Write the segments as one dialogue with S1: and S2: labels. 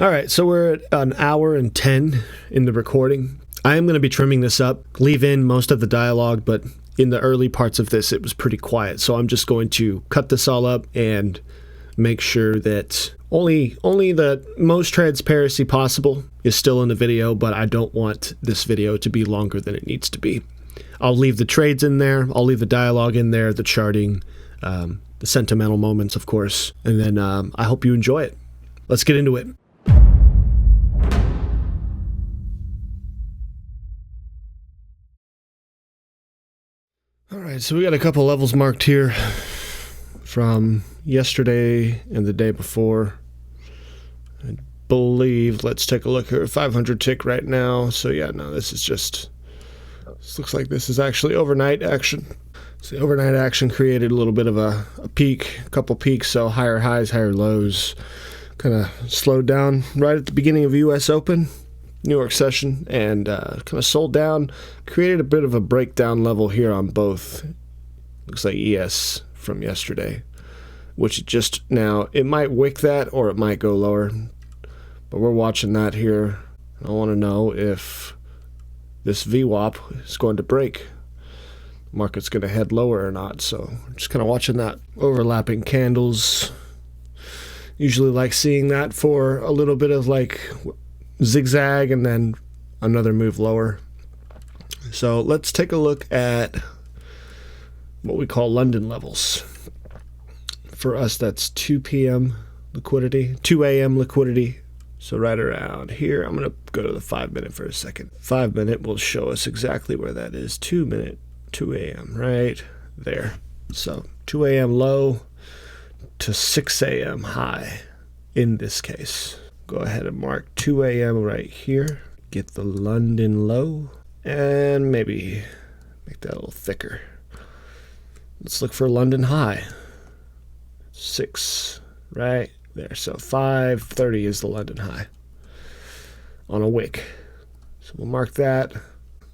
S1: All right, so we're at an hour and 10 in the recording. I am going to be trimming this up, leave in most of the dialogue, but in the early parts of this, it was pretty quiet. So I'm just going to cut this all up and make sure that only the most transparency possible is still in the video, but I don't want this video to be longer than it needs to be. I'll leave the trades in there. I'll leave the dialogue in there, the charting, the sentimental moments, of course. And then I hope you enjoy it. Let's get into it. All right, so we got a couple levels marked here from yesterday and the day before. I believe, let's take a look here, 500 tick right now. So yeah, no, this looks like this is actually overnight action. So the overnight action created a little bit of a peak, a couple peaks, so higher highs, higher lows. Kind of slowed down right at the beginning of US Open, New York session, and kind of sold down, created a bit of a breakdown level here on both. Looks like ES from yesterday, which just now, it might wick that or it might go lower, but we're watching that here. I want to know if this VWAP is going to break. Market's going to head lower or not, so just kind of watching that. Overlapping candles. Usually like seeing that for a little bit of like zigzag and then another move lower. So let's take a look at what we call London levels. For us, that's 2 p.m. liquidity, 2 a.m. liquidity. So right around here, I'm going to go to the 5 minute for a second. 5 minute will show us exactly where that is. 2 minute, 2 a.m. right there. So 2 a.m. low to 6 a.m. high in this case. Go ahead and mark 2 a.m. right here. Get the London low and maybe make that a little thicker. Let's look for London high. 6 right there. So 530 is the London high on a wick. So we'll mark that.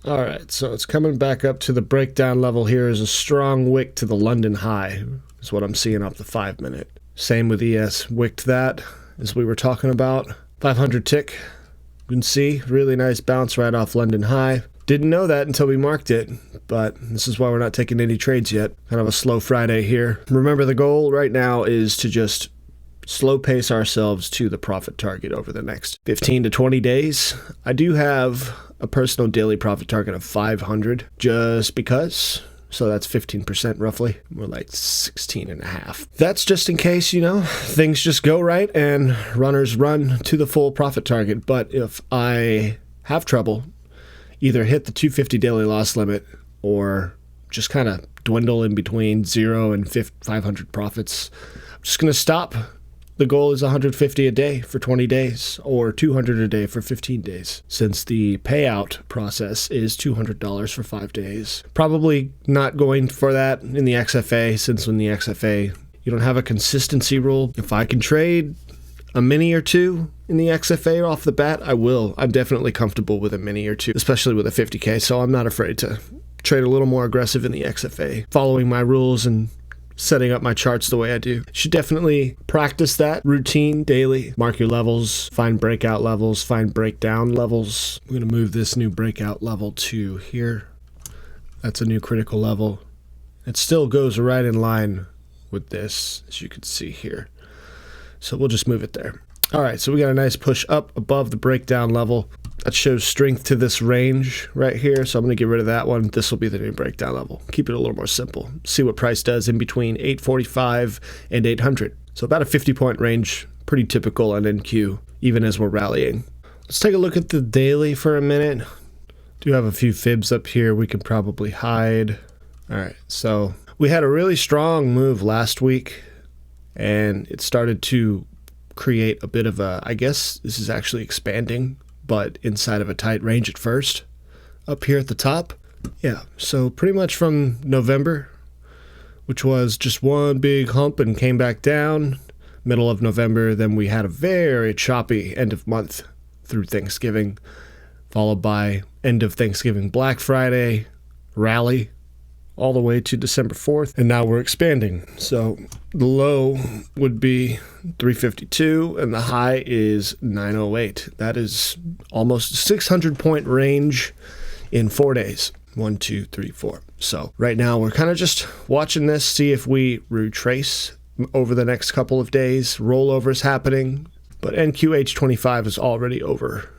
S1: All right, so it's coming back up to the breakdown level here is a strong wick to the London high is what I'm seeing off the 5 minute. Same with ES, wicked that as we were talking about. 500 tick, you can see really nice bounce right off London high. Didn't know that until we marked it, but this is why we're not taking any trades yet. Kind of a slow Friday here. Remember, the goal right now is to just slow pace ourselves to the profit target over the next 15 to 20 days. I do have a personal daily profit target of 500 just because. So that's 15% roughly. We're like 16.5. That's just in case, things just go right and runners run to the full profit target. But if I have trouble, either hit the 250 daily loss limit or just kind of dwindle in between 0 and 500 profits, I'm just going to stop. The goal is 150 a day for 20 days or 200 a day for 15 days, since the payout process is $200 for 5 days. Probably not going for that in the XFA, since in the XFA, you don't have a consistency rule. If I can trade a mini or two in the XFA off the bat, I will. I'm definitely comfortable with a mini or two, especially with a 50K, so I'm not afraid to trade a little more aggressive in the XFA, following my rules and setting up my charts the way I do. Should definitely practice that routine daily. Mark your levels, find breakout levels, find breakdown levels. I'm going to move this new breakout level to here. That's a new critical level. It still goes right in line with this, as you can see here. So we'll just move it there. All right, so we got a nice push up above the breakdown level. That shows strength to this range right here, so I'm going to get rid of that one. This will be the new breakdown level. Keep it a little more simple. See what price does in between 845 and 800. So about a 50-point range, pretty typical on NQ, even as we're rallying. Let's take a look at the daily for a minute. Do have a few fibs up here we can probably hide. All right, so we had a really strong move last week, and it started to create a bit of a, I guess this is actually expanding, but inside of a tight range at first, up here at the top. Yeah, so pretty much from November, which was just one big hump and came back down. Middle of November, then we had a very choppy end of month through Thanksgiving, followed by end of Thanksgiving Black Friday, rally, all the way to December 4th, and now we're expanding. So the low would be 352 and the high is 908. That is almost a 600 point range in 4 days. 1, 2, 3, 4. So right now we're kind of just watching this, see if we retrace over the next couple of days. Rollovers happening, but NQH25 is already over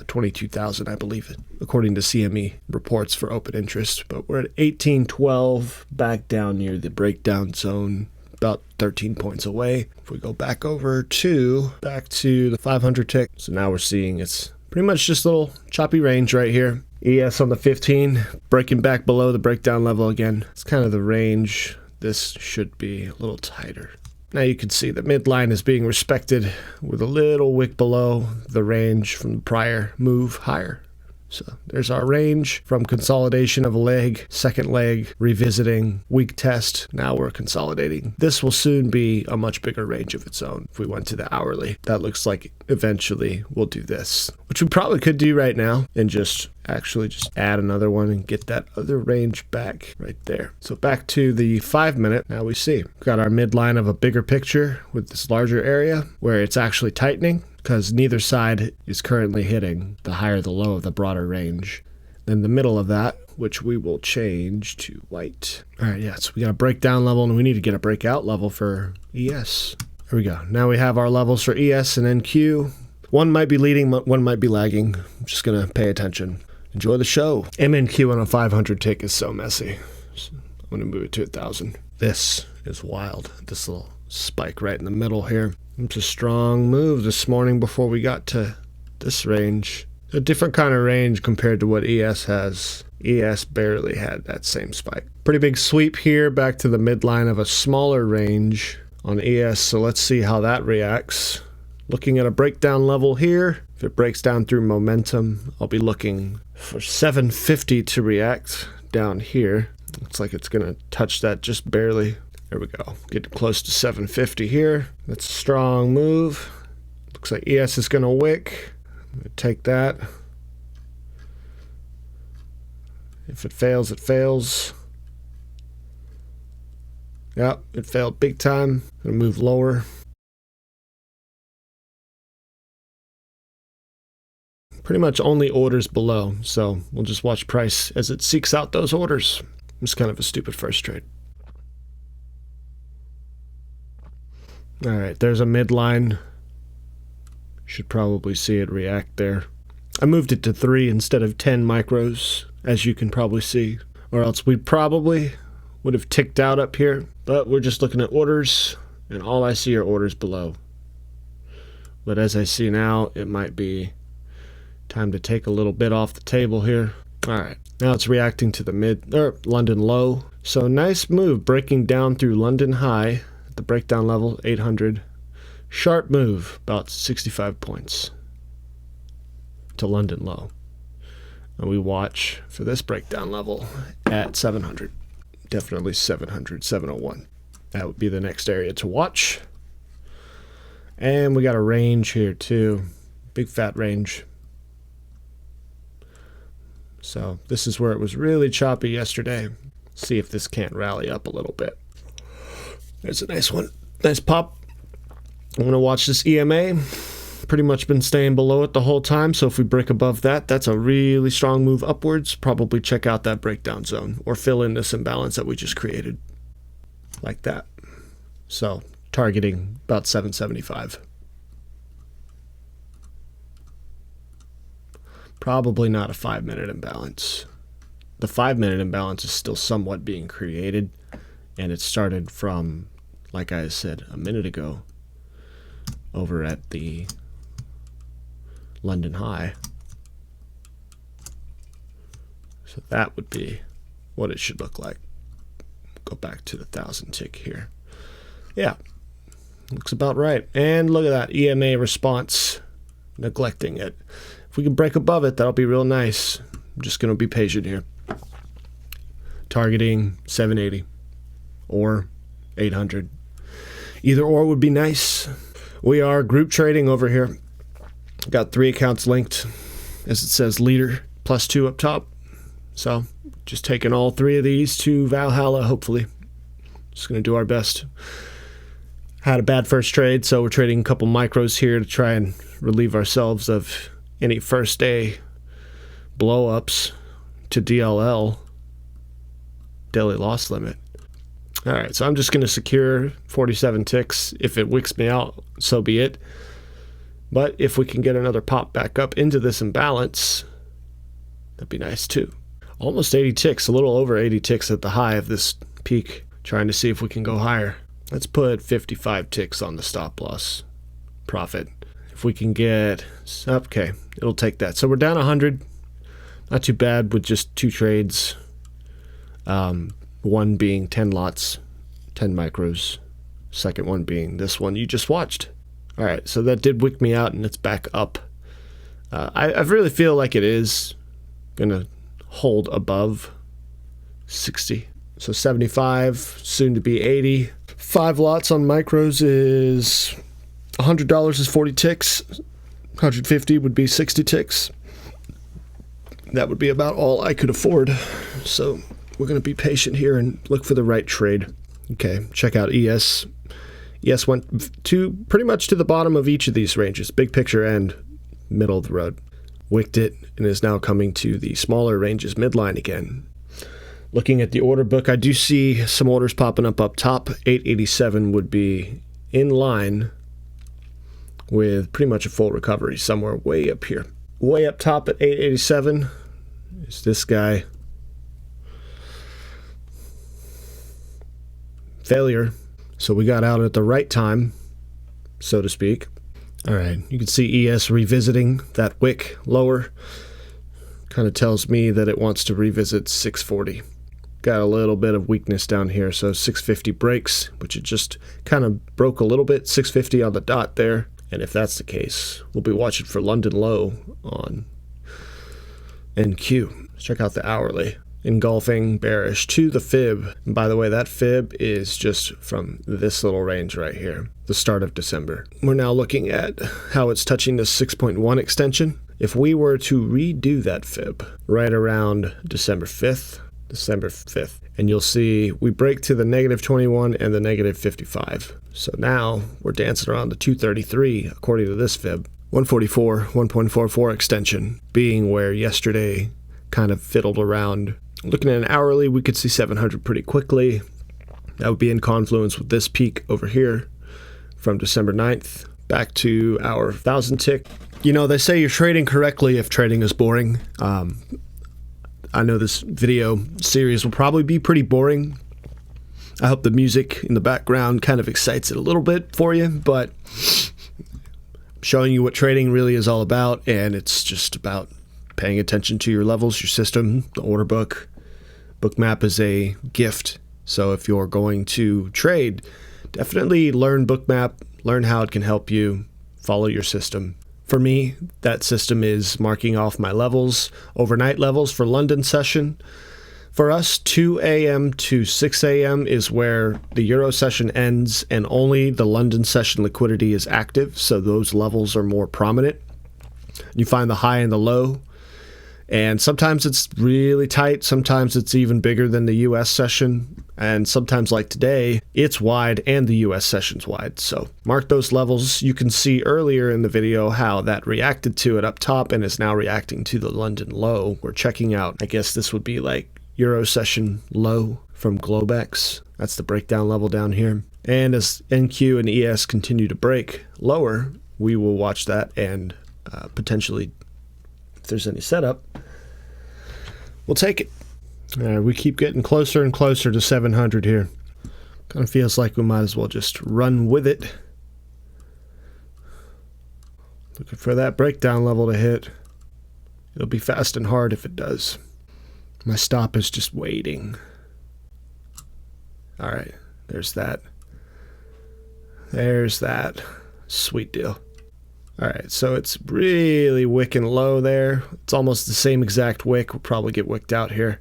S1: 22,000, I believe, according to CME reports for open interest. But we're at 1812, back down near the breakdown zone, about 13 points away. If we go back to the 500 tick, so now we're seeing it's pretty much just a little choppy range right here. ES on the 15, breaking back below the breakdown level again. It's kind of the range. This should be a little tighter. Now you can see the midline is being respected with a little wick below the range from the prior move higher. So there's our range from consolidation of a leg, second leg, revisiting, weak test. Now we're consolidating. This will soon be a much bigger range of its own. If we went to the hourly, that looks like eventually we'll do this, which we probably could do right now and just add another one and get that other range back right there. So back to the 5 minute. Now we see we've got our midline of a bigger picture with this larger area where it's actually tightening, because neither side is currently hitting the higher the low of the broader range. Then the middle of that, which we will change to white. All right, yeah, so we got a breakdown level and we need to get a breakout level for ES. Here we go. Now we have our levels for ES and NQ. One might be leading, one might be lagging. I'm just gonna pay attention. Enjoy the show. MNQ on a 500 tick is so messy. So I'm gonna move it to 1,000. This is wild. This little spike right in the middle here. It's a strong move this morning before we got to this range. A different kind of range compared to what ES has. ES barely had that same spike. Pretty big sweep here back to the midline of a smaller range on ES. So let's see how that reacts. Looking at a breakdown level here. If it breaks down through momentum, I'll be looking for 750 to react down here. Looks like it's going to touch that just barely. There we go. Getting close to 750 here. That's a strong move. Looks like ES is going to wick. I'm going to take that. If it fails, it fails. Yep, it failed big time. Going to move lower. Pretty much only orders below, so we'll just watch price as it seeks out those orders. It's kind of a stupid first trade. All right, there's a midline. Should probably see it react there. I moved it to 3 instead of 10 micros, as you can probably see, or else we probably would have ticked out up here. But we're just looking at orders, and all I see are orders below. But as I see now, it might be time to take a little bit off the table here. All right, now it's reacting to the London low. So nice move breaking down through London high at the breakdown level, 800. Sharp move, about 65 points to London low. And we watch for this breakdown level at 700. Definitely 700, 701. That would be the next area to watch. And we got a range here too. Big fat range. So this is where it was really choppy yesterday. See if this can't rally up a little bit. There's a nice one. Nice pop. I'm going to watch this EMA. Pretty much been staying below it the whole time. So if we break above that, that's a really strong move upwards. Probably check out that breakdown zone or fill in this imbalance that we just created. Like that. So targeting about 775. Probably not a 5-minute imbalance. The 5-minute imbalance is still somewhat being created, and it started from, like I said a minute ago, over at the London high. So that would be what it should look like. Go back to the 1,000 tick here. Yeah, looks about right. And look at that EMA response, neglecting it. If we can break above it, that'll be real nice. I'm just going to be patient here. Targeting 780 or 800. Either or would be nice. We are group trading over here. Got 3 accounts linked. As it says, leader +2 up top. So just taking all 3 of these to Valhalla, hopefully. Just going to do our best. Had a bad first trade, so we're trading a couple micros here to try and relieve ourselves of any first day blow-ups to DLL, daily loss limit. All right, so I'm just going to secure 47 ticks. If it wicks me out, so be it. But if we can get another pop back up into this imbalance, that'd be nice too. Almost 80 ticks, a little over 80 ticks at the high of this peak. Trying to see if we can go higher. Let's put 55 ticks on the stop loss profit. If we can get, okay, it'll take that. So we're down 100. Not too bad with just 2 trades. One being 10 lots, 10 micros. Second one being this one you just watched. All right, so that did wick me out, and it's back up. I really feel like it is going to hold above 60. So 75, soon to be 80. 5 lots on micros is $100 is 40 ticks. 150 would be 60 ticks. That would be about all I could afford. So we're going to be patient here and look for the right trade. Okay, check out ES. ES went to pretty much to the bottom of each of these ranges, big picture and middle of the road. Wicked it and is now coming to the smaller ranges midline again. Looking at the order book, I do see some orders popping up top. 887 would be in line with pretty much a full recovery somewhere way up here. Way up top at 887 is this guy. Failure. So we got out at the right time, so to speak. All right, you can see ES revisiting that wick lower. Kind of tells me that it wants to revisit 640. Got a little bit of weakness down here, so 650 breaks, which it just kind of broke a little bit. 650 on the dot there. And if that's the case, we'll be watching for London low on NQ. Let's check out the hourly. Engulfing bearish to the fib. And by the way, that fib is just from this little range right here, the start of December. We're now looking at how it's touching the 6.1 extension. If we were to redo that fib right around December 5th, and you'll see we break to the -21 and the -55. So now we're dancing around the 233 according to this fib. 144, 1.44 extension being where yesterday kind of fiddled around. Looking at an hourly, we could see 700 pretty quickly. That would be in confluence with this peak over here from December 9th back to our 1,000 tick. You know, they say you're trading correctly if trading is boring. I know this video series will probably be pretty boring. I hope the music in the background kind of excites it a little bit for you, but I'm showing you what trading really is all about, and it's just about paying attention to your levels, your system, the order book. Bookmap is a gift, so if you're going to trade, definitely learn Bookmap, learn how it can help you, follow your system. For me, that system is marking off my levels, overnight levels for London session. For us, 2 a.m. to 6 a.m. is where the Euro session ends and only the London session liquidity is active, so those levels are more prominent. You find the high and the low, and sometimes it's really tight, sometimes it's even bigger than the US session, and sometimes like today, it's wide and the US session's wide. So mark those levels. You can see earlier in the video how that reacted to it up top and is now reacting to the London low. We're checking out, I guess this would be like Euro session low from Globex. That's the breakdown level down here. And as NQ and ES continue to break lower, we will watch that and potentially, if there's any setup, we'll take it. We keep getting closer and closer to 700 here. Kind of feels like we might as well just run with it. Looking for that breakdown level to hit. It'll be fast and hard if it does. My stop is just waiting. All right, there's that. There's that. Sweet deal. All right, so it's really wicking low there. It's almost the same exact wick. We'll probably get wicked out here.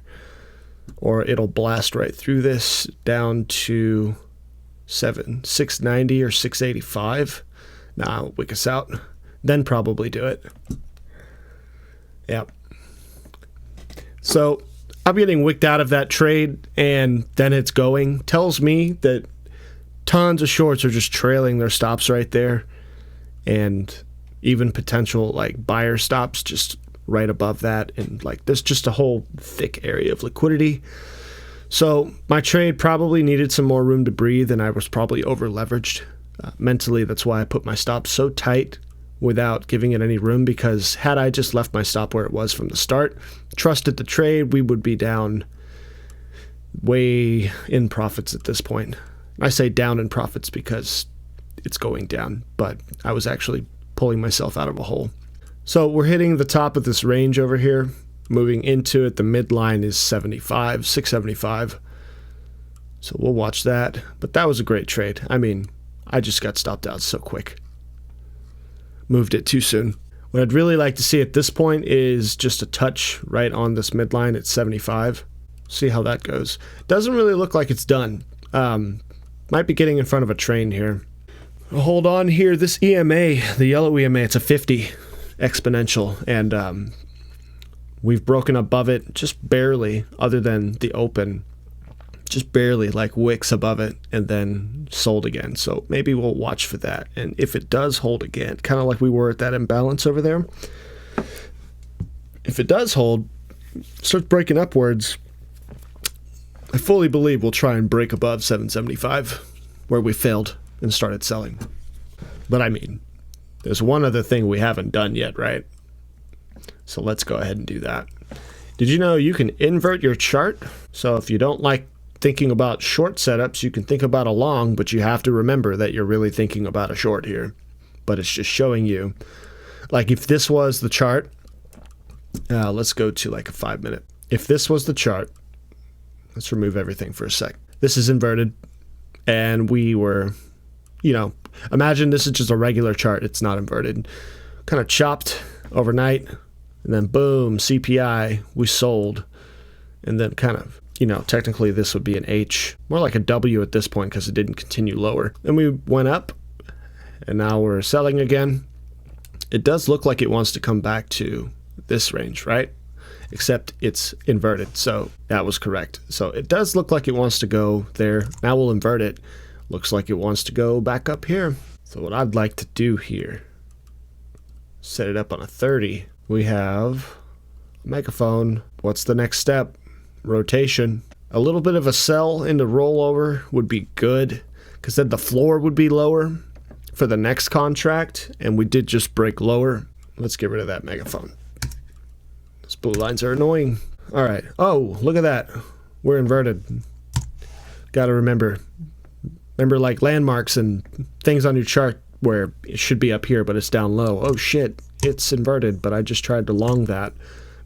S1: Or it'll blast right through this down to 690 or 685. Nah, it'll wick us out. Then probably do it. Yep. So I'm getting wicked out of that trade and then it's going. Tells me that tons of shorts are just trailing their stops right there, and even potential like buyer stops just right above that, and like there's just a whole thick area of liquidity. So my trade probably needed some more room to breathe, and I was probably over leveraged mentally. That's why I put my stop so tight without giving it any room, because had I just left my stop where it was from the start, trusted the trade, we would be down way in profits at this point. I say down in profits because it's going down, but I was actually pulling myself out of a hole. So we're hitting the top of this range over here, moving into it. The midline is 675. So we'll watch that. But that was a great trade. I mean, I just got stopped out so quick. Moved it too soon. What I'd really like to see at this point is just a touch right on this midline at 75. See how that goes. Doesn't really look like it's done. Might be getting in front of a train here. Hold on here. This EMA, the yellow EMA, it's a 50 exponential, and we've broken above it just barely, other than the open, just barely, like wicks above it, and then sold again. So maybe we'll watch for that. And if it does hold again, kind of like we were at that imbalance over there, if it does hold, starts breaking upwards, I fully believe we'll try and break above 775, where we failed and started selling. But I mean, there's one other thing we haven't done yet, right? So let's go ahead and do that. Did you know you can invert your chart? So if you don't like thinking about short setups, you can think about a long, but you have to remember that you're really thinking about a short here. But it's just showing you, like if this was the chart, let's go to like a 5 minute. If this was the chart, let's remove everything for a sec. This is inverted, and we were, imagine this is just a regular chart. It's not inverted. Kind of chopped overnight, and then boom, CPI, we sold. And then kind of, technically this would be an H, more like a W at this point because it didn't continue lower. Then we went up, and now we're selling again. It does look like it wants to come back to this range, right? Except it's inverted, so that was correct. So it does look like it wants to go there. Now we'll invert it. Looks like it wants to go back up here. So what I'd like to do here, set it up on a 30. We have a megaphone. What's the next step? Rotation. A little bit of a sell into rollover would be good, because then the floor would be lower for the next contract, and we did just break lower. Let's get rid of that megaphone. Those blue lines are annoying. All right. Oh, look at that. We're inverted. Got to remember like landmarks and things on your chart where it should be up here, but it's down low. Oh shit, it's inverted, but I just tried to long that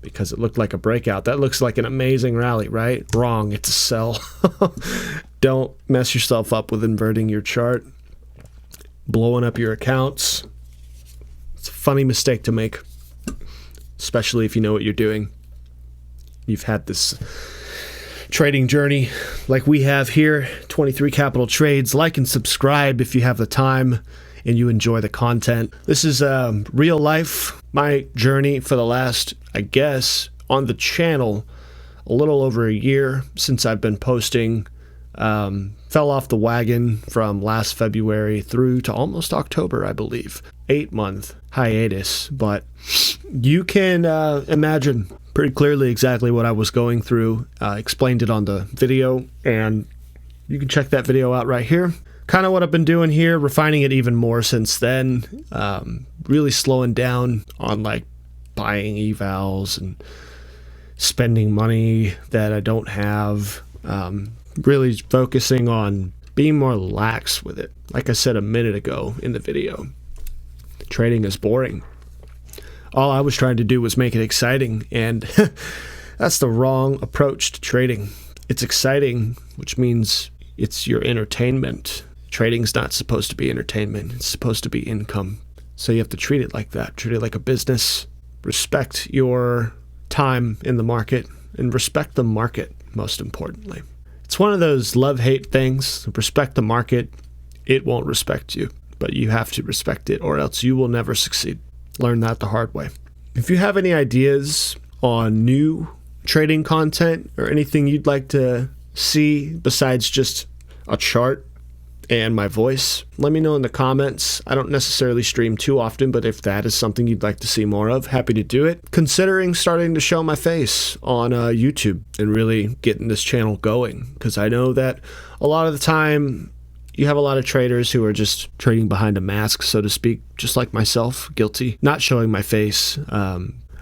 S1: because it looked like a breakout. That looks like an amazing rally, right? Wrong, it's a sell. Don't mess yourself up with inverting your chart, blowing up your accounts. It's a funny mistake to make, especially if you know what you're doing. You've had this trading journey like we have here, 23 Capital Trades. Like and subscribe if you have the time and you enjoy the content. This is real life, my journey for the last, I guess, on the channel, a little over a year since I've been posting. Fell off the wagon from last February through to almost October, I believe. 8-month hiatus, but you can imagine pretty clearly exactly what I was going through. Explained it on the video, and you can check that video out right here. Kind of what I've been doing here, refining it even more since then. Really slowing down on like buying evals and spending money that I don't have. Really focusing on being more lax with it. Like I said a minute ago in the video, trading is boring. All I was trying to do was make it exciting, and that's the wrong approach to trading. It's exciting, which means it's your entertainment. Trading's not supposed to be entertainment. It's supposed to be income. So you have to treat it like that. Treat it like a business. Respect your time in the market, and respect the market, most importantly. It's one of those love-hate things. Respect the market. It won't respect you, but you have to respect it, or else you will never succeed. Learn that the hard way. If you have any ideas on new trading content or anything you'd like to see besides just a chart and my voice, let me know in the comments. I don't necessarily stream too often, but if that is something you'd like to see more of, happy to do it. Considering starting to show my face on YouTube and really getting this channel going, because I know that a lot of the time you have a lot of traders who are just trading behind a mask, so to speak, just like myself, guilty, not showing my face.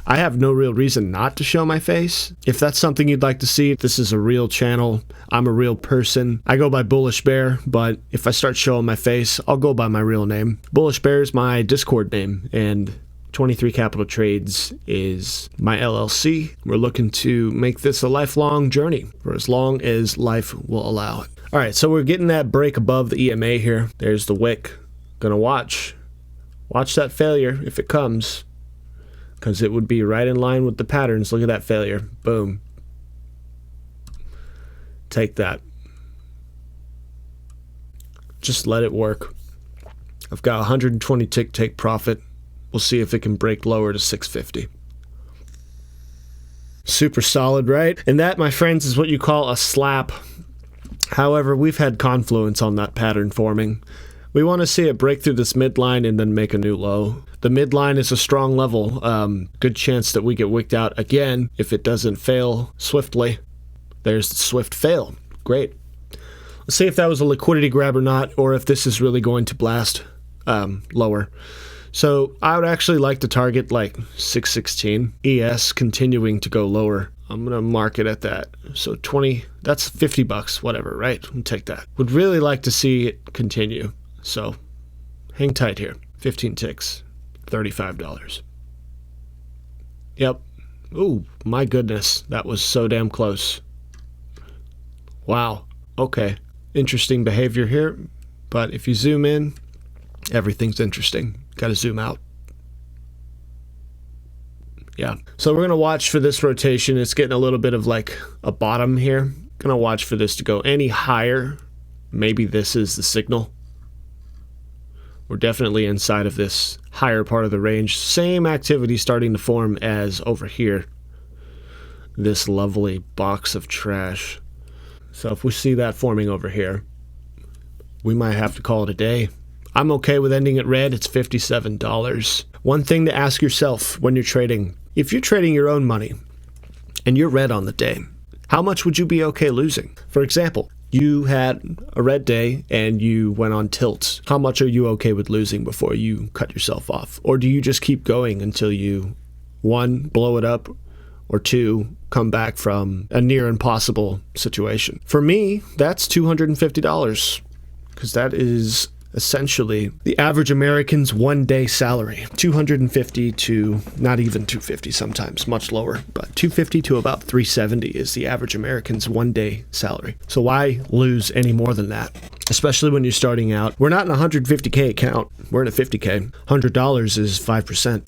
S1: I have no real reason not to show my face. If that's something you'd like to see, this is a real channel. I'm a real person. I go by Bullish Bear, but if I start showing my face, I'll go by my real name. Bullish Bear is my Discord name, and 23 Capital Trades is my LLC. We're looking to make this a lifelong journey for as long as life will allow it. All right, so we're getting that break above the EMA here. There's the wick. Gonna watch that failure if it comes, because it would be right in line with the patterns. Look at that failure. Boom. Take that. Just let it work. I've got 120 tick take profit. We'll see if it can break lower to 650. Super solid, right? And that, my friends, is what you call a slap. However, we've had confluence on that pattern forming. We want to see it break through this midline and then make a new low. The midline is a strong level. Good chance that we get wicked out again if it doesn't fail swiftly. There's the swift fail. Great. Let's see if that was a liquidity grab or not, or if this is really going to blast lower. So I would actually like to target like 616. ES continuing to go lower. I'm going to mark it at that. So 20, that's 50 bucks, whatever, right? We'll take that. Would really like to see it continue. So hang tight here. 15 ticks, $35. Yep. Ooh, my goodness. That was so damn close. Wow. Okay. Interesting behavior here. But if you zoom in, everything's interesting. Got to zoom out. Yeah. So we're going to watch for this rotation. It's getting a little bit of like a bottom here. Going to watch for this to go any higher. Maybe this is the signal. We're definitely inside of this higher part of the range. Same activity starting to form as over here. This lovely box of trash. So if we see that forming over here, we might have to call it a day. I'm okay with ending it red. It's $57. One thing to ask yourself when you're trading, if you're trading your own money and you're red on the day, how much would you be okay losing? For example, you had a red day and you went on tilts. How much are you okay with losing before you cut yourself off? Or do you just keep going until you, one, blow it up, or two, come back from a near impossible situation? For me, that's $250, because that is essentially the average American's one-day salary. $250 to not even $250 sometimes, much lower, but $250 to about $370 is the average American's one-day salary. So why lose any more than that? Especially when you're starting out. We're not in a 150K account. We're in a 50K. $100 is 5%.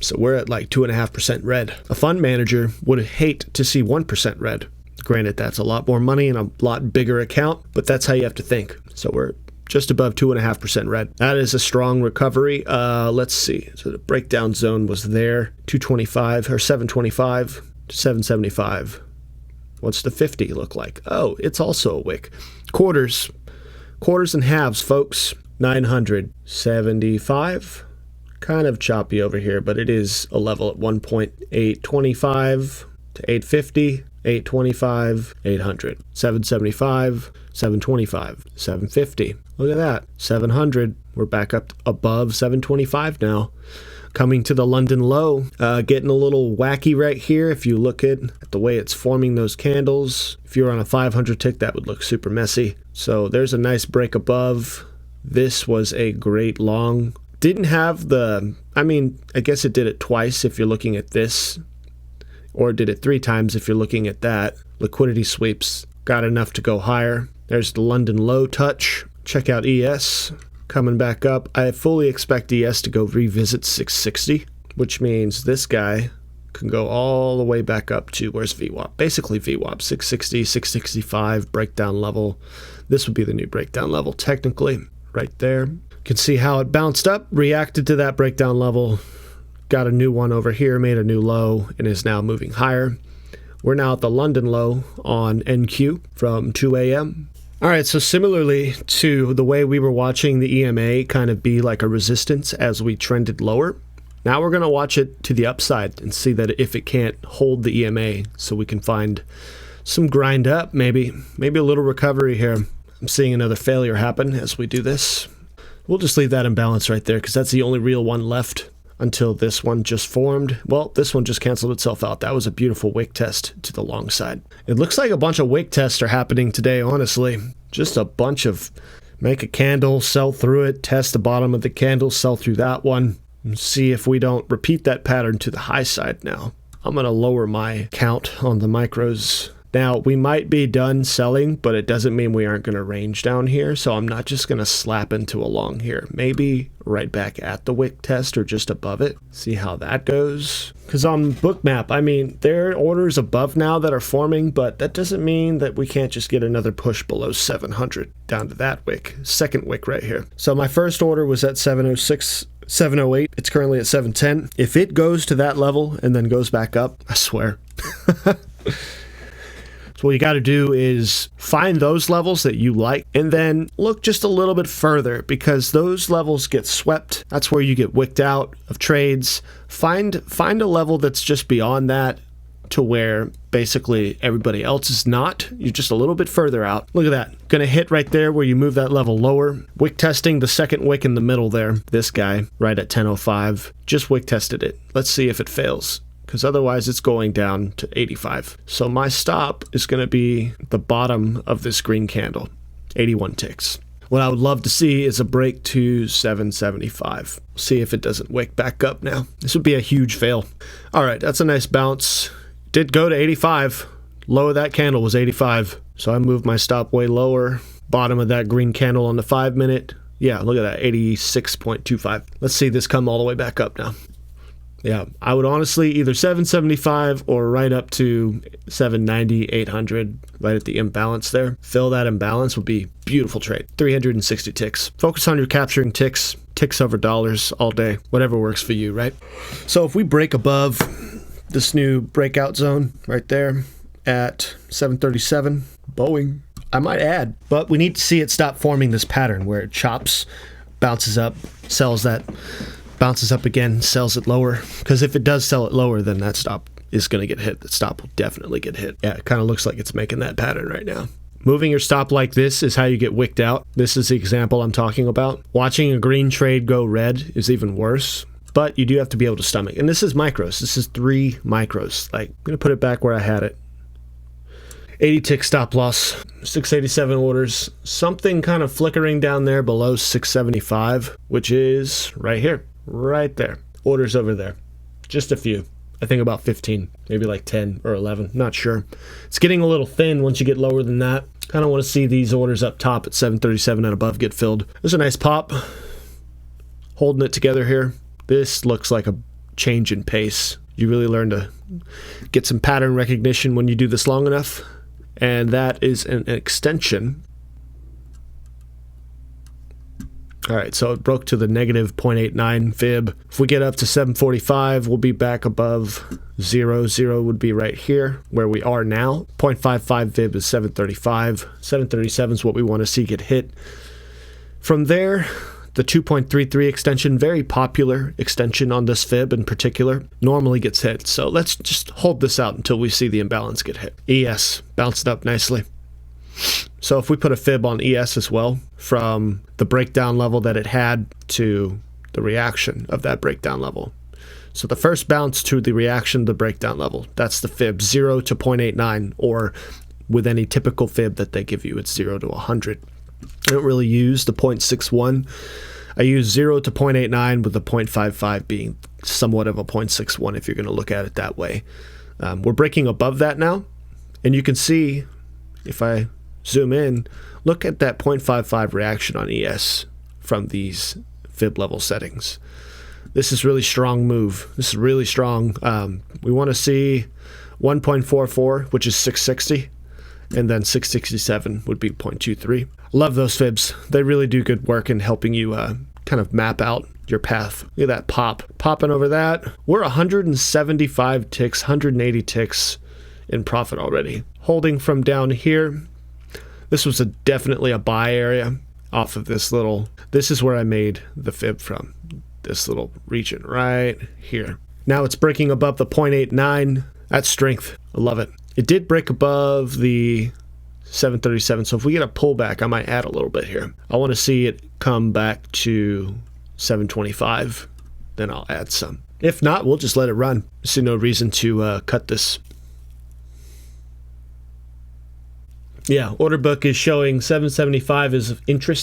S1: So we're at like 2.5% red. A fund manager would hate to see 1% red. Granted, that's a lot more money and a lot bigger account, but that's how you have to think. So we're just above 2.5% red. That is a strong recovery. Let's see. So the breakdown zone was there. 225 or 725 to 775. What's the 50 look like? Oh, it's also a wick. Quarters and halves, folks. 975. Kind of choppy over here, but it is a level at 1.825 to 850. 825, 800, 775, 725, 750. Look at that. 700. We're back up above 725 now. Coming to the London low. Getting a little wacky right here. If you look at the way it's forming those candles. If you're on a 500 tick, that would look super messy. So there's a nice break above. This was a great long. Didn't have the, I guess it did it twice if you're looking at this. Or did it 3 times if you're looking at that. Liquidity sweeps got enough to go higher. There's the London low touch. Check out ES coming back up. I fully expect ES to go revisit 660, which means this guy can go all the way back up to, where's VWAP? Basically VWAP, 660, 665 breakdown level. This would be the new breakdown level technically right there. You can see how it bounced up, reacted to that breakdown level. Got a new one over here, made a new low, and is now moving higher. We're now at the London low on NQ from 2 a.m. All right, so similarly to the way we were watching the EMA kind of be like a resistance as we trended lower, now we're going to watch it to the upside and see that if it can't hold the EMA, so we can find some grind up, maybe a little recovery here. I'm seeing another failure happen as we do this. We'll just leave that imbalance right there because that's the only real one left until this one just formed. Well, this one just canceled itself out. That was a beautiful wick test to the long side. It looks like a bunch of wick tests are happening today, honestly. Just a bunch of make a candle, sell through it, test the bottom of the candle, sell through that one, and see if we don't repeat that pattern to the high side now. I'm going to lower my count on the micros. Now, we might be done selling, but it doesn't mean we aren't going to range down here, so I'm not just going to slap into a long here. Maybe right back at the wick test or just above it. See how that goes. Because on Bookmap, I mean, there are orders above now that are forming, but that doesn't mean that we can't just get another push below 700 down to that wick. Second wick right here. So my first order was at 706. 708. It's currently at 710. If it goes to that level and then goes back up, I swear. So what you got to do is find those levels that you like and then look just a little bit further because those levels get swept. That's where you get wicked out of trades. Find a level that's just beyond that to where basically everybody else is not. You're just a little bit further out. Look at that. Going to hit right there where you move that level lower. Wick testing the second wick in the middle there. This guy right at 10.05. Just wick tested it. Let's see if it fails, because otherwise it's going down to 85. So my stop is going to be the bottom of this green candle, 81 ticks. What I would love to see is a break to 775. See if it doesn't wick back up now. This would be a huge fail. All right, that's a nice bounce. Did go to 85. Low of that candle was 85. So I moved my stop way lower. Bottom of that green candle on the 5 minute. Yeah, look at that, 86.25. Let's see this come all the way back up now. Yeah, I would honestly either 775 or right up to 790, 800, right at the imbalance there. Fill that imbalance would be beautiful trade. 360 ticks. Focus on your capturing ticks over dollars all day. Whatever works for you, right? So if we break above this new breakout zone right there at 737, Boeing, I might add, but we need to see it stop forming this pattern where it chops, bounces up, sells that, bounces up again, sells it lower. Because if it does sell it lower, then that stop is going to get hit. That stop will definitely get hit. Yeah, it kind of looks like it's making that pattern right now. Moving your stop like this is how you get wicked out. This is the example I'm talking about. Watching a green trade go red is even worse. But you do have to be able to stomach. And this is micros. This is 3 micros. Like, I'm going to put it back where I had it. 80 tick stop loss. 687 orders. Something kind of flickering down there below 675, which is right here. Right there. Orders over there. Just a few. I think about 15. Maybe like 10 or 11. Not sure. It's getting a little thin once you get lower than that. Kind of want to see these orders up top at 737 and above get filled. There's a nice pop. Holding it together here. This looks like a change in pace. You really learn to get some pattern recognition when you do this long enough. And that is an extension. All right, so it broke to the negative 0.89 fib. If we get up to 745, we'll be back above 0. 0 would be right here where we are now. 0.55 fib is 735. 737 is what we want to see get hit. From there, the 2.33 extension, very popular extension on this fib in particular, normally gets hit. So let's just hold this out until we see the imbalance get hit. ES bounced up nicely. So if we put a fib on ES as well, from the breakdown level that it had to the reaction of that breakdown level. So the first bounce to the reaction to the breakdown level, that's the fib, 0 to 0.89, or with any typical fib that they give you, it's 0 to 100. I don't really use the 0.61. I use 0 to 0.89 with the 0.55 being somewhat of a 0.61 if you're going to look at it that way. We're breaking above that now, and you can see, if I zoom in, look at that 0.55 reaction on ES from these fib level settings. This is really strong move. This is really strong. We want to see 1.44, which is 660. And then 667 would be 0.23. Love those fibs. They really do good work in helping you kind of map out your path. Look at that pop. Popping over that. We're 175 ticks, 180 ticks in profit already. Holding from down here, this was definitely a buy area off of this little, this is where I made the fib from, this little region right here. Now it's breaking above the 0.89. That's strength. I love it. It did break above the 737, so if we get a pullback, I might add a little bit here. I want to see it come back to 725, then I'll add some. If not, we'll just let it run. I see no reason to cut this. Yeah, order book is showing 775 is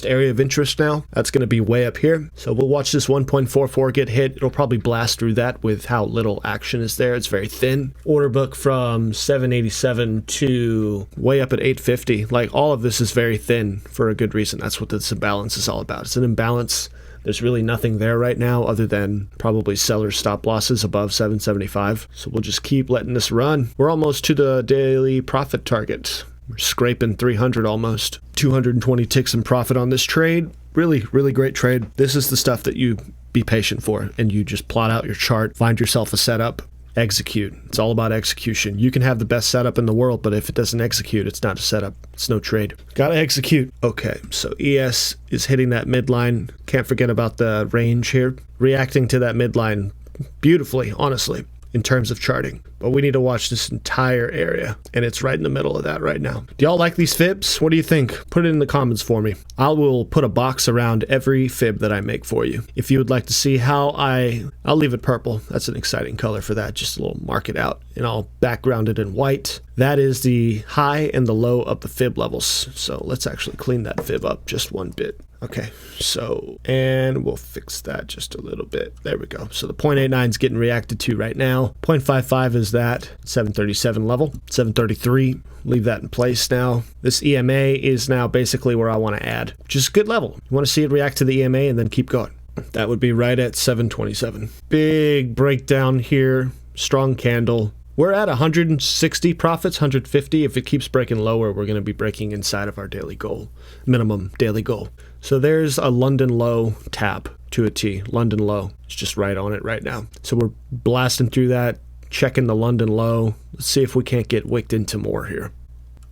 S1: area of interest now. That's going to be way up here. So we'll watch this 1.44 get hit. It'll probably blast through that with how little action is there. It's very thin. Order book from 787 to way up at 850. Like, all of this is very thin for a good reason. That's what this imbalance is all about. It's an imbalance. There's really nothing there right now other than probably seller stop losses above 775. So we'll just keep letting this run. We're almost to the daily profit target. We're scraping 300 almost. 220 ticks in profit on this trade. Really, really great trade. This is the stuff that you be patient for, and you just plot out your chart, find yourself a setup, execute. It's all about execution. You can have the best setup in the world, but if it doesn't execute, it's not a setup. It's no trade. Gotta execute. Okay, so ES is hitting that midline. Can't forget about the range here. Reacting to that midline beautifully, honestly, in terms of charting. But we need to watch this entire area, and it's right in the middle of that right now. Do y'all like these fibs? What do you think? Put it in the comments for me. I will put a box around every fib that I make for you. If you would like to see how I'll leave it purple. That's an exciting color for that. Just a little mark it out, and I'll background it in white. That is the high and the low of the fib levels. So let's actually clean that fib up just one bit. Okay, so, and we'll fix that just a little bit. There we go. So the 0.89 is getting reacted to right now. 0.55 is that 737 level. 733, leave that in place now. This EMA is now basically where I want to add, which is a good level. You want to see it react to the EMA and then keep going. That would be right at 727. Big breakdown here, strong candle. We're at 160 profits, 150. If it keeps breaking lower, we're going to be breaking inside of our daily goal, minimum daily goal. So there's a London low tap to a T. London low. It's just right on it right now. So we're blasting through that, checking the London low. Let's see if we can't get wicked into more here.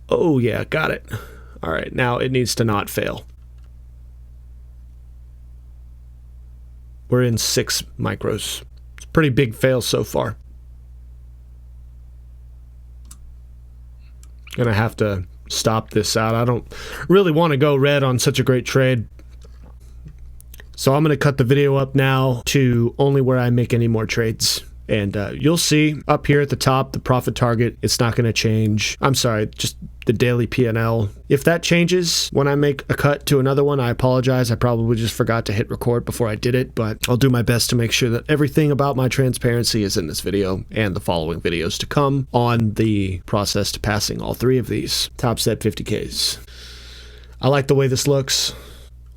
S1: Oh yeah, got it. All right, now it needs to not fail. We're in 6 micros. It's a pretty big fail so far. Gonna have to stop this out. I don't really want to go red on such a great trade. So I'm gonna cut the video up now to only where I make any more trades. And you'll see up here at the top, the profit target, it's not going to change. I'm sorry, just the daily P&L. If that changes when I make a cut to another one, I apologize. I probably just forgot to hit record before I did it, but I'll do my best to make sure that everything about my transparency is in this video and the following videos to come on the process to passing all 3 of these. Top set 50Ks. I like the way this looks.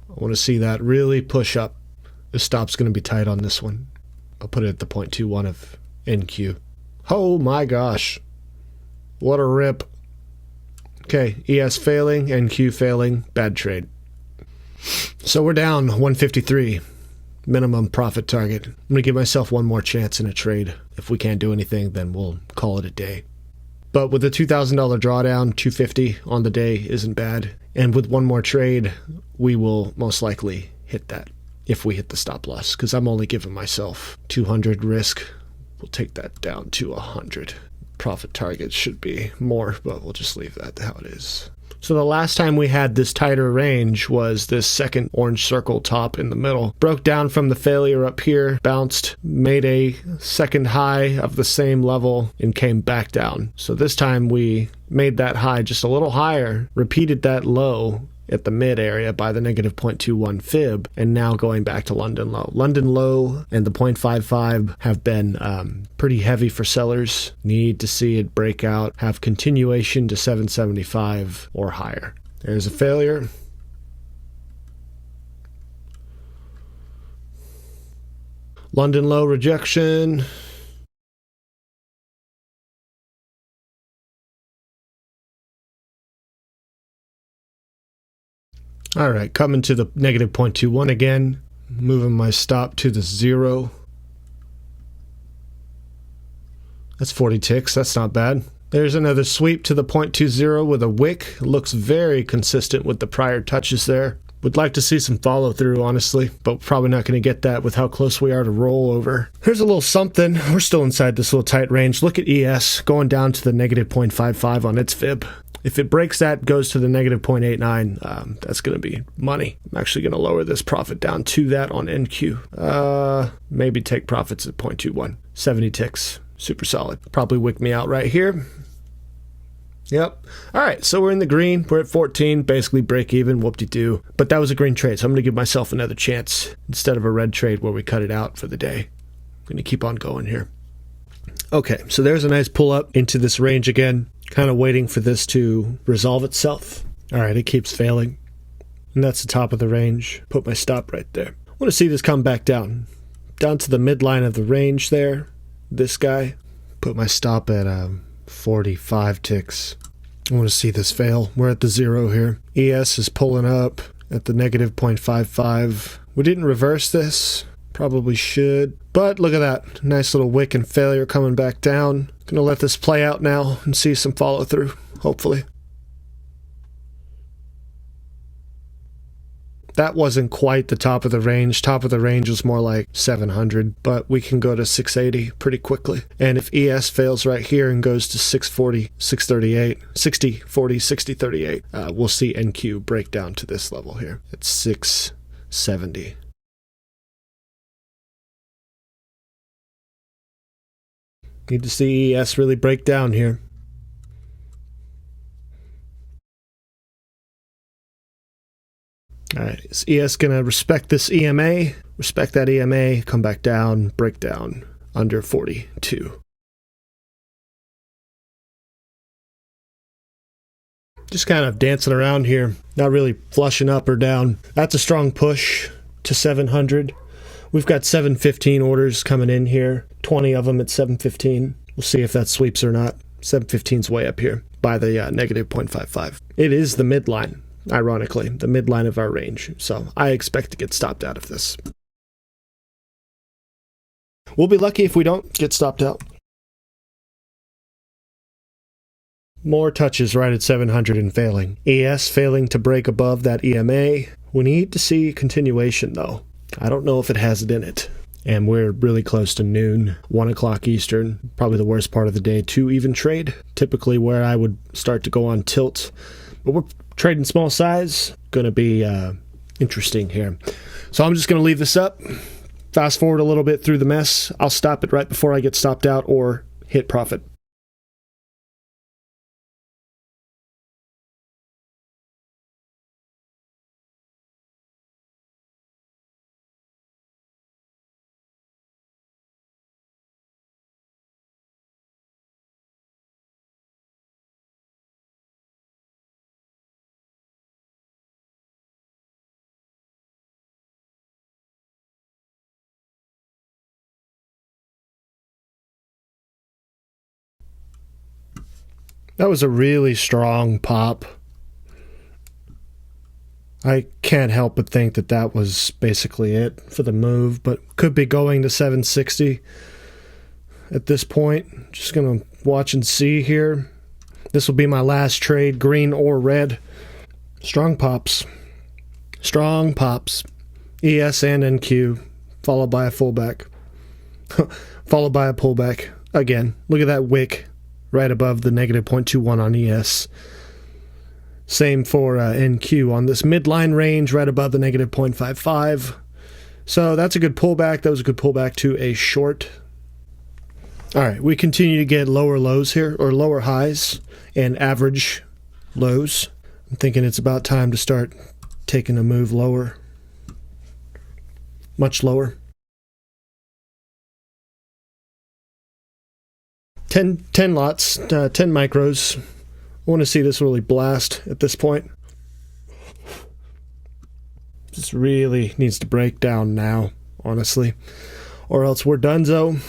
S1: I want to see that really push up. The stop's going to be tight on this one. I'll put it at the 0.21 of NQ. Oh my gosh. What a rip. Okay, ES failing, NQ failing, bad trade. So we're down 153. Minimum profit target. I'm going to give myself one more chance in a trade. If we can't do anything, then we'll call it a day. But with a $2,000 drawdown, 250 on the day isn't bad. And with one more trade, we will most likely hit that. If we hit the stop loss, because I'm only giving myself 200 risk. We'll take that down to 100. Profit target should be more, but we'll just leave that how it is. So the last time we had this tighter range was this second orange circle top in the middle. Broke down from the failure up here, bounced, made a second high of the same level, and came back down. So this time we made that high just a little higher, repeated that low at the mid area by the negative 0.21 fib, and now going back to London low. London low and the 0.55 have been pretty heavy for sellers. Need to see it break out, have continuation to 775 or higher. There's a failure. London low rejection. All right, coming to the negative 0.21 again, moving my stop to the 0. That's 40 ticks, that's not bad. There's another sweep to the 0.20 with a wick. Looks very consistent with the prior touches there. Would like to see some follow through, honestly, but probably not going to get that with how close we are to rollover. Here's a little something. We're still inside this little tight range. Look at ES going down to the negative 0.55 on its fib. If it breaks that, goes to the negative 0.89, that's going to be money. I'm actually going to lower this profit down to that on NQ. Maybe take profits at 0.21. 70 ticks. Super solid. Probably wick me out right here. Yep. All right, so we're in the green. We're at 14, basically break even, whoop-de-doo. But that was a green trade, so I'm going to give myself another chance instead of a red trade where we cut it out for the day. I'm going to keep on going here. Okay, so there's a nice pull up into this range again. Kind of waiting for this to resolve itself. All right, it keeps failing. And that's the top of the range. Put my stop right there. I want to see this come back down. Down to the midline of the range there. This guy. Put my stop at 45 ticks. I want to see this fail. We're at the 0 here. ES is pulling up at the negative 0.55. We didn't reverse this. Probably should. But look at that. Nice little wick and failure coming back down. Gonna let this play out now and see some follow through, hopefully. That wasn't quite the top of the range. Top of the range was more like 700, but we can go to 680 pretty quickly. And if ES fails right here and goes to 640, 638, 60, 40, 60, 38, we'll see NQ break down to this level here at 670. Need to see ES really break down here. All right, is ES going to respect this EMA? Respect that EMA, come back down, break down under 42. Just kind of dancing around here, not really flushing up or down. That's a strong push to 700. We've got 715 orders coming in here, 20 of them at 715. We'll see if that sweeps or not. 715's way up here by the negative 0.55. It is the midline, ironically, the midline of our range. So I expect to get stopped out of this. We'll be lucky if we don't get stopped out. More touches right at 700 and failing. ES failing to break above that EMA. We need to see continuation though. I don't know if it has it in it. And we're really close to noon, 1 o'clock Eastern, probably the worst part of the day to even trade. Typically where I would start to go on tilt. But we're trading small size. Going to be interesting here. So I'm just going to leave this up. Fast forward a little bit through the mess. I'll stop it right before I get stopped out or hit profit. That was a really strong pop. I can't help but think that that was basically it for the move, but could be going to 760 at this point. Just going to watch and see here. This will be my last trade, green or red. Strong pops. Strong pops. ES and NQ, followed by a fullback. Followed by a pullback. Again, look at that wick right above the negative 0.21 on ES. Same for NQ on this midline range, right above the negative 0.55. So that's a good pullback. That was a good pullback to a short. All right, we continue to get lower lows here, or lower highs and average lows. I'm thinking it's about time to start taking a move lower. Much lower. 10 lots, 10 micros. I want to see this really blast at this point. This really needs to break down now, honestly. Or else we're donezo.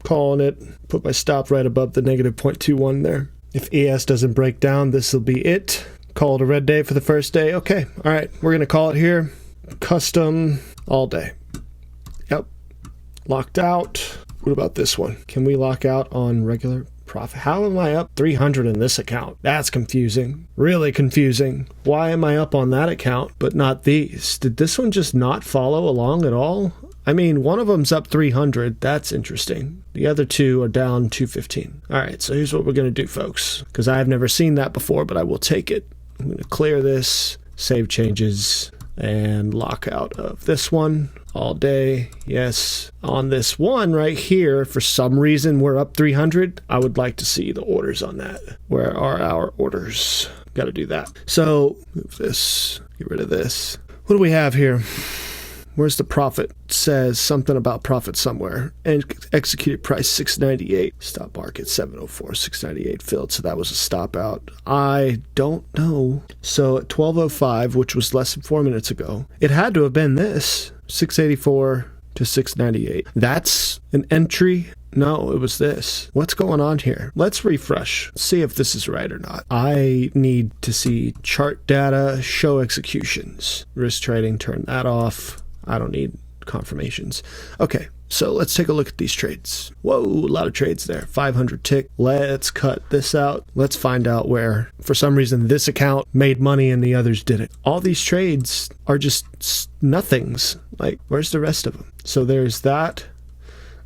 S1: Calling it. Put my stop right above the negative 0.21 there. If ES doesn't break down, this will be it. Call it a red day for the first day. Okay, all right, we're going to call it here. Custom all day. Yep. Locked out. What about this one? Can we lock out on regular profit. How am I up 300 in this account? That's confusing. Really confusing. Why am I up on that account but not these? Did this one just not follow along at all? I mean, one of them's up 300. That's interesting. The other two are down 215. All right, so here's what we're going to do, folks, because I have never seen that before, but I will take it. I'm going to clear this, save changes, and lock out of this one all day. Yes. On this one right here, for some reason, we're up 300. I would like to see the orders on that. Where are our orders? Got to do that. So move this, get rid of this. What do we have here? Where's the profit? It says something about profit somewhere. And executed price 698. Stop market 704. 698 filled. So that was a stop out. I don't know. So at 12:05, which was less than 4 minutes ago, it had to have been this 684 to 698. That's an entry. No, it was this. What's going on here? Let's refresh. See if this is right or not. I need to see chart data, show executions. Risk trading, turn that off. I don't need confirmations. Okay, so let's take a look at these trades. Whoa, a lot of trades there. 500 tick. Let's cut this out. Let's find out where, for some reason, this account made money and the others didn't. All these trades are just nothings. Like, where's the rest of them? So there's that.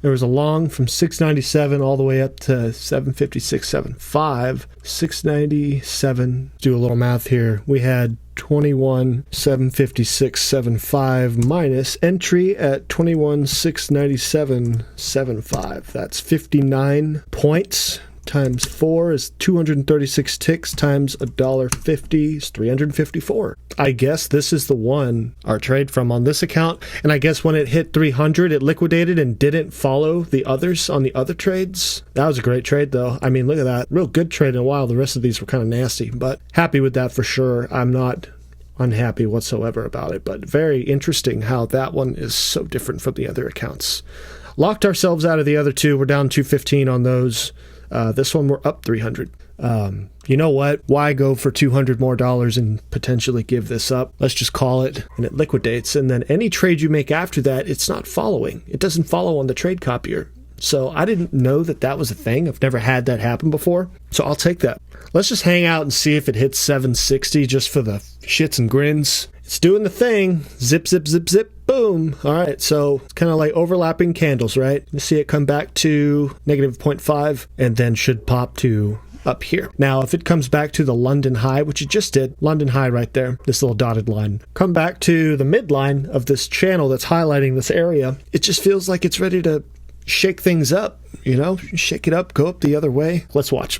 S1: There was a long from 697 all the way up to 756.75. 697. Do a little math here. We had 21,756.75 minus entry at 21,697.75. That's 59 points. Times 4 is 236 ticks times $1.50 is 354. I guess this is the one, our trade from on this account. And I guess when it hit 300, it liquidated and didn't follow the others on the other trades. That was a great trade, though. I mean, look at that. Real good trade in a while. The rest of these were kind of nasty, but happy with that for sure. I'm not unhappy whatsoever about it, but very interesting how that one is so different from the other accounts. Locked ourselves out of the other two. We're down 215 on those. This one we're up 300. You know what? Why go for $200 more and potentially give this up? Let's just call it, and it liquidates. And then any trade you make after that, it's not following. It doesn't follow on the trade copier. So I didn't know that that was a thing. I've never had that happen before. So I'll take that. Let's just hang out and see if it hits 760 just for the shits and grins. It's doing the thing. Zip, zip, zip, zip. Boom. All right. So it's kind of like overlapping candles, right? You see it come back to negative 0.5 and then should pop to up here. Now, if it comes back to the London high, which it just did, London high right there, this little dotted line, come back to the midline of this channel that's highlighting this area, it just feels like it's ready to shake things up, you know, shake it up, go up the other way. Let's watch.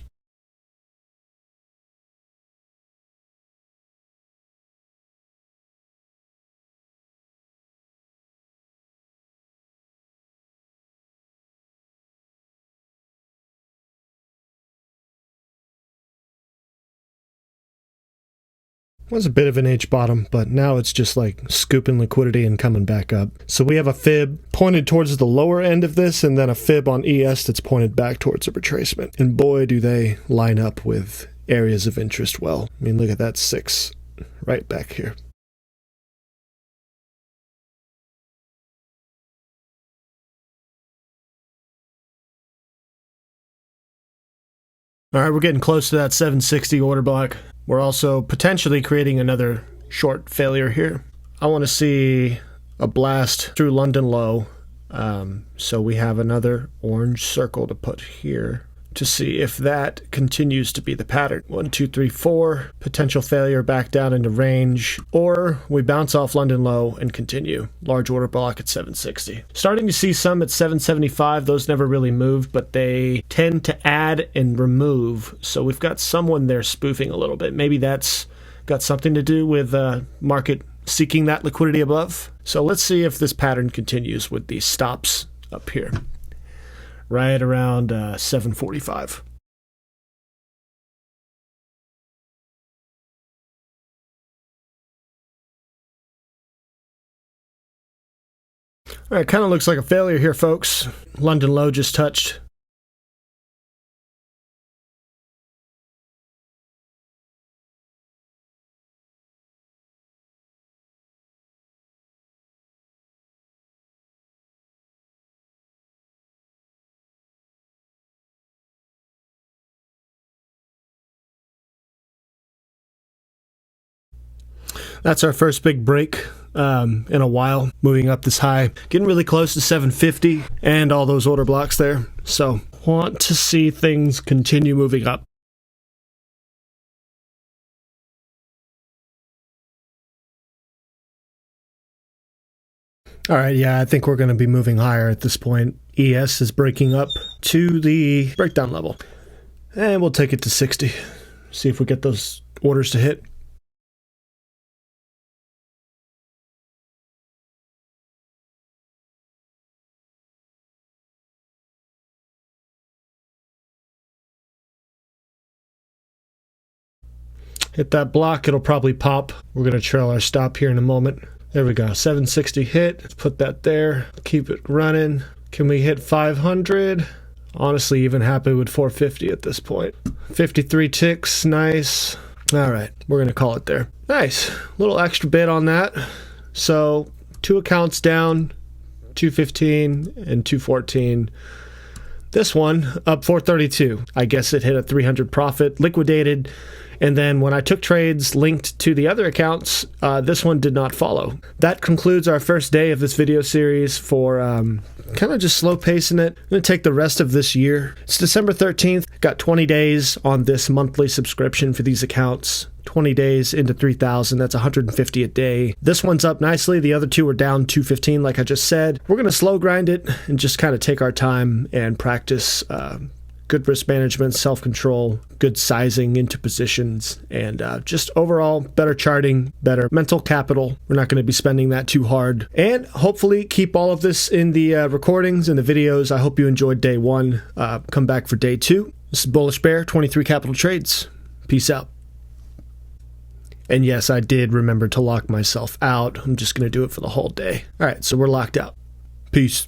S1: Was a bit of an H bottom, but now it's just like scooping liquidity and coming back up. So we have a fib pointed towards the lower end of this, and then a fib on ES that's pointed back towards a retracement. And boy, do they line up with areas of interest well. I mean, look at that 6 right back here. All right, we're getting close to that 760 order block. We're also potentially creating another short failure here. I want to see a blast through London low. So we have another orange circle to put here to see if that continues to be the pattern. 1, 2, 3, 4. Potential failure back down into range. Or we bounce off London low and continue. Large order block at 760. Starting to see some at 775. Those never really moved, but they tend to add and remove. So we've got someone there spoofing a little bit. Maybe that's got something to do with market seeking that liquidity above. So let's see if this pattern continues with these stops up here. Right around 745. All right, kind of looks like a failure here, folks. London low just touched. That's our first big break in a while, moving up this high, getting really close to 750 and all those order blocks there. So want to see things continue moving up. All right, yeah, I think we're going to be moving higher at this point. ES is breaking up to the breakdown level. And we'll take it to 60. See if we get those orders to hit. Hit that block, it'll probably pop. We're going to trail our stop here in a moment. There we go, 760 hit. Let's put that there. Keep it running. Can we hit 500? Honestly, even happy with 450 at this point. 53 ticks, nice. All right, we're going to call it there. Nice, little extra bit on that. So 2 accounts down, 215 and 214. This one up 432. I guess it hit a 300 profit, liquidated. And then when I took trades linked to the other accounts, this one did not follow. That concludes our first day of this video series for kind of just slow pacing it. I'm going to take the rest of this year. It's December 13th. Got 20 days on this monthly subscription for these accounts. 20 days into 3,000. That's 150 a day. This one's up nicely. The other two are down 215, like I just said. We're going to slow grind it and just kind of take our time and practice good risk management, self-control, good sizing into positions, and just overall better charting, better mental capital. We're not going to be spending that too hard. And hopefully keep all of this in the recordings and the videos. I hope you enjoyed day 1. Come back for day 2. This is Bullish Bear, 23 Capital Trades. Peace out. And yes, I did remember to lock myself out. I'm just going to do it for the whole day. All right, so we're locked out. Peace.